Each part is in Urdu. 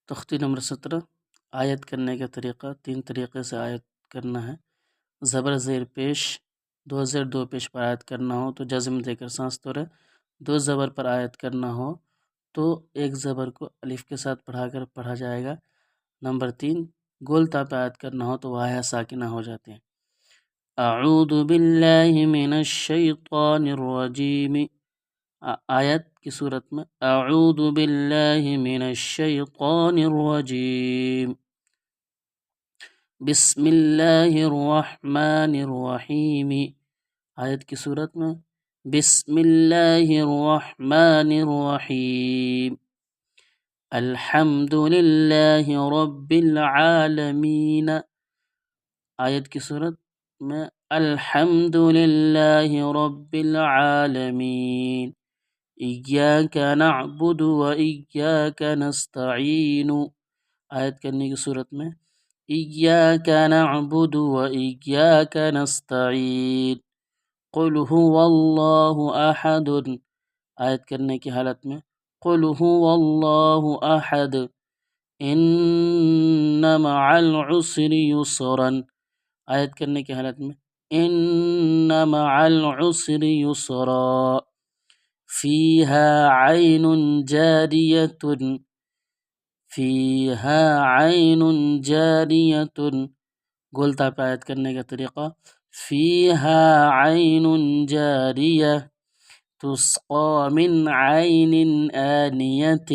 تختی نمبر 17 آیت کرنے کا طریقہ 3 طریقے سے آیت کرنا ہے۔ زبر زیر پیش، 2 زیر 2 پیش پر آیت کرنا ہو تو جزم دے کر سانس توڑے، 2 زبر پر آیت کرنا ہو تو ایک زبر کو الف کے ساتھ پڑھا جائے گا۔ نمبر 3 گول تا پہ آیت کرنا ہو تو وایا ساکنہ ہو جاتے ہیں۔ اعوذ باللہ من الشیطان الرجیم، آیت کی صورت میں اعوذ باللہ من الشیطان الرجیم، بسم اللہ الرحمن الرحیم، آیت کی صورت میں بسم اللہ الرحمن الرحیم، الحمد للہ رب العالمین، آیت کی صورت میں الحمد للہ رب العالمین، ایاک نعبد و ایاک نستعین، آیت کرنے کی صورت میں ایاک نعبد و ایاک نستعین، قل هو اللہ احد، آیت کرنے کی حالت میں قل هو اللہ احد، ان مع العسر یسرا، آیت کرنے کی حالت میں ان مع العسر یسرا، فیہا عین جاریۃ، فیہا عین جاریۃ، گولتا پہ آیت کرنے کا طریقہ فیہا عین جاریہ، تسقی من عین آنیۃ،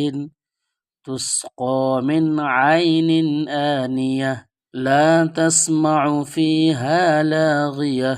تسقی من عین آنیہ، لا تسمع فیہا لاغیہ،